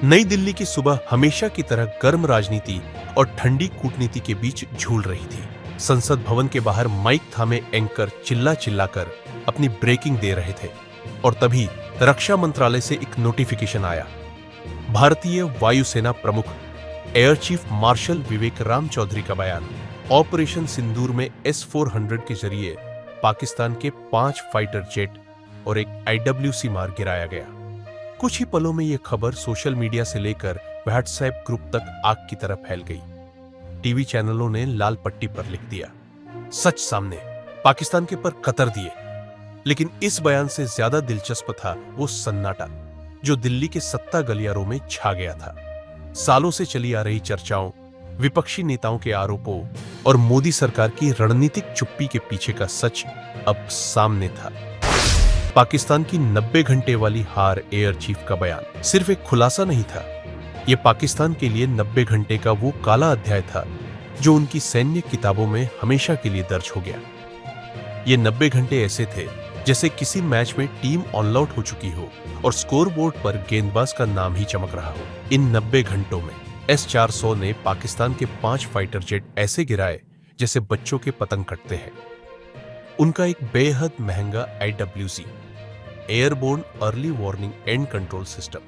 नई दिल्ली की सुबह हमेशा की तरह गर्म राजनीति और ठंडी कूटनीति के बीच झूल रही थी। संसद भवन के बाहर माइक थामे एंकर चिल्ला चिल्लाकर अपनी ब्रेकिंग दे रहे थे और तभी रक्षा मंत्रालय से एक नोटिफिकेशन आया। भारतीय वायुसेना प्रमुख एयर चीफ मार्शल विवेक राम चौधरी का बयान, ऑपरेशन सिंदूर में S-400 के जरिए पाकिस्तान के 5 फाइटर जेट और एक IWC मार गिराया गया। कुछ ही पलों में यह खबर सोशल मीडिया से लेकर व्हाट्सएप ग्रुप तक आग की तरह फैल गई। टीवी चैनलों ने लाल पट्टी पर लिख दिया, सच सामने, पाकिस्तान के पर कतर दिए। लेकिन इस बयान से ज्यादा दिलचस्प था वो सन्नाटा जो दिल्ली के सत्ता गलियारों में छा गया था। सालों से चली आ रही चर्चाओं, विपक्षी नेताओं के आरोपों और मोदी सरकार की रणनीतिक चुप्पी के पीछे का सच अब सामने था। पाकिस्तान की 90 घंटे वाली हार एयर चीफ का बयान सिर्फ एक खुलासा नहीं था, यह पाकिस्तान के लिए 90 घंटे का वो काला अध्याय था जो उनकी सैन्य किताबों में हमेशा के लिए दर्ज हो गया। ये 90 घंटे ऐसे थे जैसे किसी मैच में टीम ऑल आउट हो चुकी हो और स्कोरबोर्ड पर गेंदबाज का नाम ही चमक रहा हो। इन 90 घंटों में S-400 ने पाकिस्तान के 5 फाइटर जेट ऐसे गिराए जैसे बच्चों के पतंग कटते हैं। उनका एक बेहद महंगा IWC, airborne early warning and control system,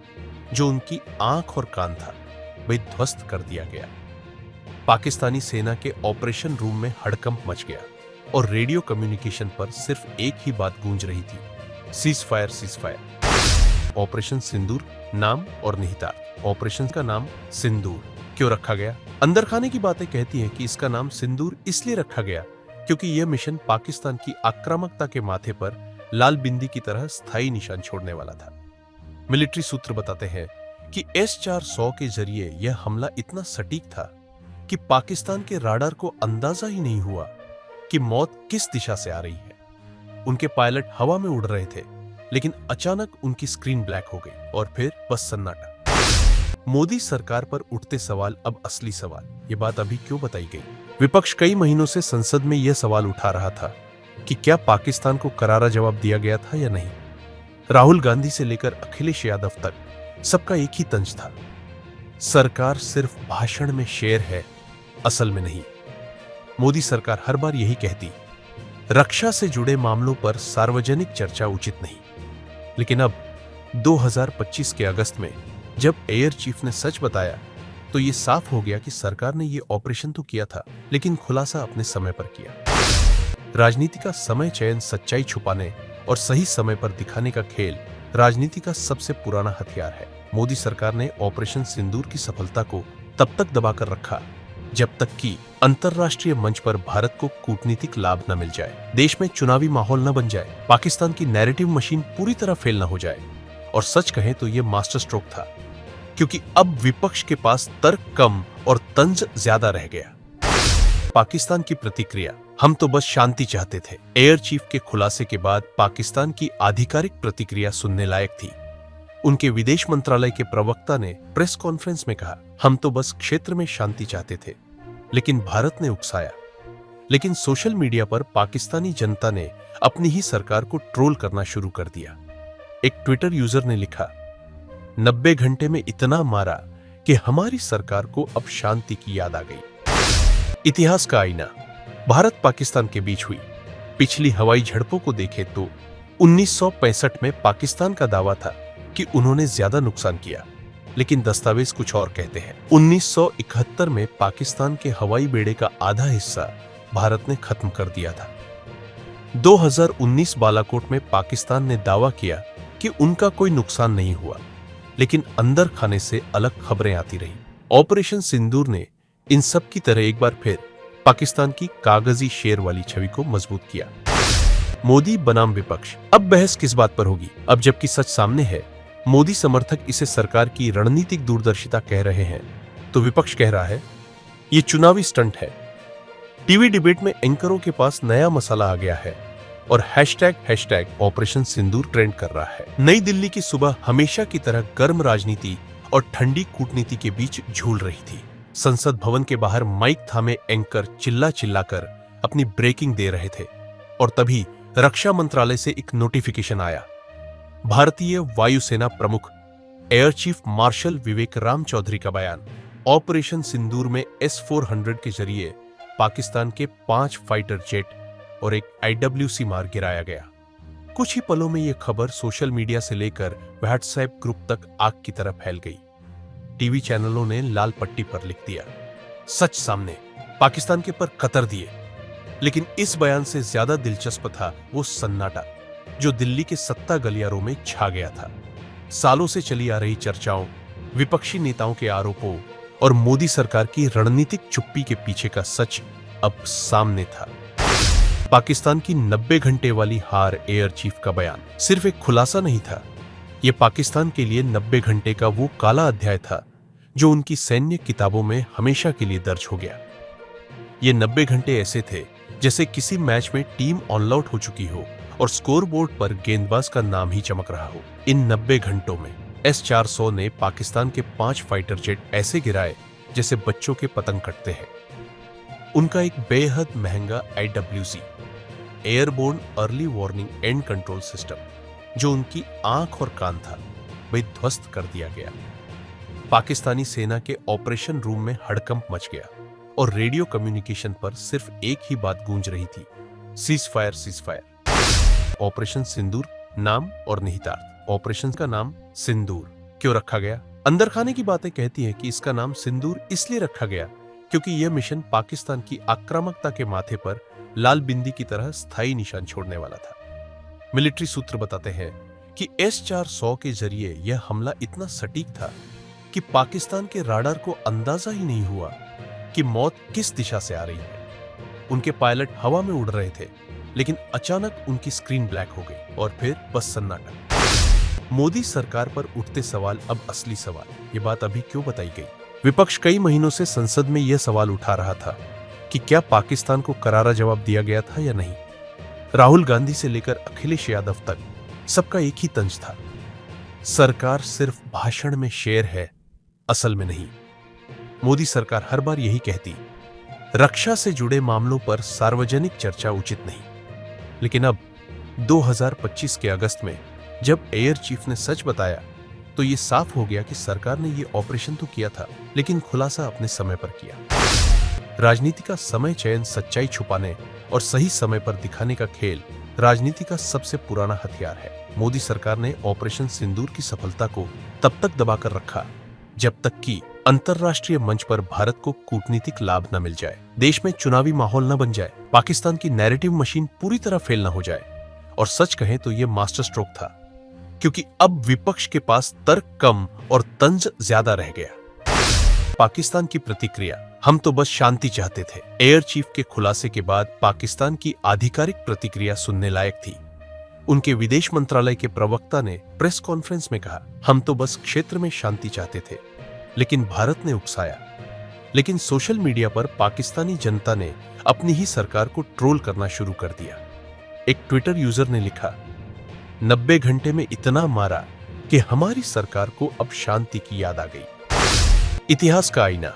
जो उनकी आंख और कान था, वह ध्वस्त कर दिया गया। पाकिस्तानी सेना के ऑपरेशन रूम में हड़कंप मच गया और रेडियो कम्युनिकेशन पर सिर्फ एक ही बात गूंज रही थी, cease fire, cease fire. Operation Sindoor नाम और निहितार्थ। ऑपरेशन का नाम सिंदूर क्यों रखा गया? अंदर खाने की बातें कहती हैं कि इसका नाम सिंदूर इसलिए रखा गया क्योंकि यह मिशन पाकिस्तान की आक्रामकता के माथे पर लाल बिंदी की तरह स्थायी निशान छोड़ने वाला था। मिलिट्री सूत्र बताते हैं कि S-400 के जरिए यह हमला इतना सटीक था कि पाकिस्तान के राडार को अंदाजा ही नहीं हुआ कि मौत किस दिशा से आ रही है। उनके पायलट हवा में उड़ रहे थे, लेकिन अचानक उनकी स्क्रीन ब्लैक हो गई और फिर बस सन्नाटा। मोदी सरकार पर उठते सवाल अब असली सवाल, ये बात अभी क्यों बताई गई? विपक्ष कई महीनों से संसद में यह सवाल उठा रहा था कि क्या पाकिस्तान को करारा जवाब दिया गया था या नहीं। राहुल गांधी से लेकर अखिलेश यादव तक सबका एक ही तंज था, सरकार सिर्फ भाषण में शेर है, असल में नहीं। मोदी सरकार हर बार यही कहती, रक्षा से जुड़े मामलों पर सार्वजनिक चर्चा उचित नहीं। लेकिन अब 2025 के अगस्त में जब एयर चीफ ने सच बताया तो यह साफ हो गया कि सरकार ने यह ऑपरेशन तो किया था, लेकिन खुलासा अपने समय पर किया। राजनीति का समय चयन सच्चाई छुपाने और सही समय पर दिखाने का खेल राजनीति का सबसे पुराना हथियार है। मोदी सरकार ने ऑपरेशन सिंदूर की सफलता को तब तक दबाकर रखा जब तक कि अंतर्राष्ट्रीय मंच पर भारत को कूटनीतिक लाभ न मिल जाए, देश में चुनावी माहौल न बन जाए, पाकिस्तान की नैरेटिव मशीन पूरी तरह फेल न हो जाए। और सच कहें तो यह मास्टर स्ट्रोक था, क्योंकि अब विपक्ष के पास तर्क कम और तंज ज्यादा रह गया। पाकिस्तान की प्रतिक्रिया, हम तो बस शांति चाहते थे। एयर चीफ के खुलासे के बाद पाकिस्तान की आधिकारिक प्रतिक्रिया सुनने लायक थी। उनके विदेश मंत्रालय के प्रवक्ता ने प्रेस कॉन्फ्रेंस में कहा, हम तो बस क्षेत्र में शांति चाहते थे, लेकिन भारत ने उकसाया। लेकिन सोशल मीडिया पर पाकिस्तानी जनता ने अपनी ही सरकार को ट्रोल करना शुरू कर दिया। एक ट्विटर यूजर ने लिखा, 90 घंटे में इतना मारा कि हमारी सरकार को अब शांति की याद आ गई। इतिहास का आईना, भारत पाकिस्तान के बीच हुई पिछली हवाई झड़पों को देखें तो 1965 में पाकिस्तान का दावा था कि उन्होंने ज्यादा नुकसान किया, लेकिन दस्तावेज कुछ और कहते हैं। 1971 में पाकिस्तान के हवाई बेड़े का आधा हिस्सा भारत ने खत्म कर दिया था। 2019 बालाकोट में पाकिस्तान ने दावा किया कि उनका कोई नुकसान नहीं हुआ, लेकिन अंदर खाने से अलग खबरें आती रही। ऑपरेशन सिंदूर ने इन सब की तरह एक बार फिर पाकिस्तान की कागजी शेर वाली छवि को मजबूत किया। मोदी बनाम विपक्ष, अब बहस किस बात पर होगी? अब जबकि सच सामने है, मोदी समर्थक इसे सरकार की रणनीतिक दूरदर्शिता कह रहे हैं, तो विपक्ष कह रहा है ये चुनावी स्टंट है। टीवी डिबेट में एंकरों के पास नया मसाला आ गया है और हैशटैग ऑपरेशन सिंदूर ट्रेंड कर रहा है। नई दिल्ली की सुबह हमेशा की तरह गर्म राजनीति और ठंडी कूटनीति के बीच झूल रही थी। संसद भवन के बाहर माइक थामे एंकर चिल्ला चिल्लाकर अपनी ब्रेकिंग दे रहे थे और तभी रक्षा मंत्रालय से एक नोटिफिकेशन आया। भारतीय वायुसेना प्रमुख एयर चीफ मार्शल विवेक राम चौधरी का बयान। ऑपरेशन सिंदूर में S-400 के जरिए पाकिस्तान के 5 फाइटर जेट और एक IWC मार गिराया गया। कुछ ही पलों में यह खबर सोशल मीडिया से लेकर व्हाट्सएप ग्रुप तक आग की तरह फैल गई। टीवी चैनलों ने लाल पट्टी पर लिख दिया, सच सामने, पाकिस्तान के पर कतर दिए। लेकिन इस बयान से ज्यादा दिलचस्प था वो सन्नाटा जो दिल्ली के सत्ता गलियारों में छा गया था। सालों से चली आ रही चर्चाओं, विपक्षी नेताओं के आरोपों और मोदी सरकार की रणनीतिक चुप्पी के पीछे का सच अब सामने था। पाकिस्तान की 90 घंटे वाली हार एयर चीफ का बयान सिर्फ एक खुलासा नहीं था, यह पाकिस्तान के लिए 90 घंटे का वो काला अध्याय था जो उनकी सैन्य किताबों में हमेशा के लिए दर्ज हो गया। ये 90 घंटे ऐसे थे जैसे किसी मैच में टीम ऑल आउट हो चुकी हो और स्कोरबोर्ड पर गेंदबाज का नाम ही चमक रहा हो। इन 90 घंटों में S-400 ने पाकिस्तान के 5 फाइटर जेट ऐसे गिराए जैसे बच्चों के पतंग कटते हैं। उनका एक बेहद महंगा IWC, airborne early warning and control system, जो उनकी आंख और कान था, वह ध्वस्त कर दिया गया। पाकिस्तानी सेना के ऑपरेशन रूम में हड़कंप मच गया और रेडियो कम्युनिकेशन पर सिर्फ एक ही बात गूंज रही थी, cease fire, cease fire. Operation Sindoor नाम और निहितार्थ। ऑपरेशन का नाम सिंदूर क्यों रखा गया? अंदर खाने की बातें कहती हैं कि इसका नाम सिंदूर इसलिए रखा गया क्योंकि यह मिशन पाकिस्तान की आक्रामकता के माथे पर लाल बिंदी की तरह स्थायी निशान छोड़ने वाला था। मिलिट्री सूत्र बताते हैं कि S-400 के जरिए यह हमला इतना सटीक था कि पाकिस्तान के राडार को अंदाजा ही नहीं हुआ कि मौत किस दिशा से आ रही है। उनके पायलट हवा में उड़ रहे थे, लेकिन अचानक उनकी स्क्रीन ब्लैक हो गई और फिर बस सन्नाटा। मोदी सरकार पर उठते सवाल अब असली सवाल। ये बात अभी क्यों बताई गई? विपक्ष कई महीनों से संसद में यह सवाल उठा रहा था कि क्या पाकिस्तान को करारा जवाब दिया गया था या नहीं। राहुल गांधी से लेकर अखिलेश यादव तक सबका एक ही तंज था, सरकार सिर्फ भाषण में शेर है, असल में नहीं। मोदी सरकार हर बार यही कहती, रक्षा से जुड़े मामलों पर सार्वजनिक चर्चा उचित नहीं। लेकिन अब 2025 के अगस्त में जब एयर चीफ ने सच बताया तो यह साफ हो गया कि सरकार ने यह ऑपरेशन तो किया था, लेकिन खुलासा अपने समय पर किया। राजनीति का समय चयन सच्चाई छुपाने और सही समय पर दिखाने का खेल राजनीति का सबसे पुराना हथियार है। मोदी सरकार ने ऑपरेशन सिंदूर की सफलता को तब तक दबाकर रखा जब तक कि अंतरराष्ट्रीय मंच पर भारत को कूटनीतिक लाभ न मिल जाए, देश में चुनावी माहौल न बन जाए, पाकिस्तान की नैरेटिव मशीन पूरी तरह फेल न हो जाए। और सच कहें तो यह मास्टर स्ट्रोक था, क्योंकि अब विपक्ष के पास तर्क कम और तंज ज्यादा रह गया। पाकिस्तान की प्रतिक्रिया, हम तो बस शांति चाहते थे। एयर चीफ के खुलासे के बाद पाकिस्तान की आधिकारिक प्रतिक्रिया सुनने लायक थी। उनके विदेश मंत्रालय के प्रवक्ता ने प्रेस कॉन्फ्रेंस में कहा, हम तो बस क्षेत्र में शांति चाहते थे, लेकिन भारत ने उकसाया। लेकिन सोशल मीडिया पर पाकिस्तानी जनता ने अपनी ही सरकार को ट्रोल करना शुरू कर दिया। एक ट्विटर यूजर ने लिखा, 90 घंटे में इतना मारा कि हमारी सरकार को अब शांति की याद आ गई। इतिहास का आईना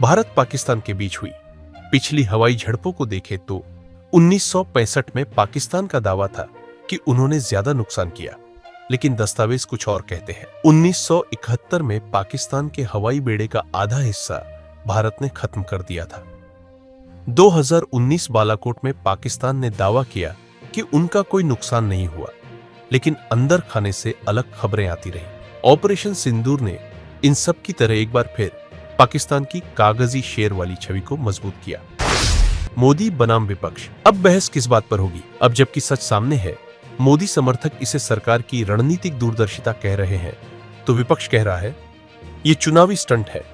भारत पाकिस्तान के बीच हुई पिछली हवाई झड़पों को देखें तो 1965 में पाकिस्तान का दावा था कि उन्होंने ज्यादा नुकसान किया, लेकिन दस्तावेज कुछ और कहते हैं। 1971 में पाकिस्तान के हवाई बेड़े का आधा हिस्सा भारत ने खत्म कर दिया था। 2019 बालाकोट में पाकिस्तान ने दावा किया कि उनका कोई नुकसान नहीं हुआ, लेकिन अंदर खाने से अलग खबरें आती रही। ऑपरेशन सिंदूर ने इन सब की तरह एक बार फिर पाकिस्तान की कागजी शेर वाली छवि को मजबूत किया। मोदी बनाम विपक्ष, अब बहस किस बात पर होगी? अब जबकि सच सामने है, मोदी समर्थक इसे सरकार की रणनीतिक दूरदर्शिता कह रहे हैं, तो विपक्ष कह रहा है ये चुनावी स्टंट है।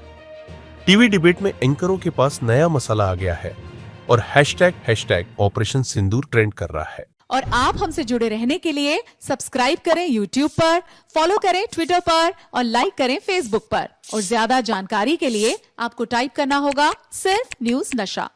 टीवी डिबेट में एंकरों के पास नया मसाला आ गया है और हैशटैग ऑपरेशन सिंदूर ट्रेंड कर रहा है। और आप हमसे जुड़े रहने के लिए सब्सक्राइब करें YouTube पर, फॉलो करें Twitter पर और लाइक करें Facebook पर। और ज्यादा जानकारी के लिए आपको टाइप करना होगा सिर्फ न्यूज़ नशा।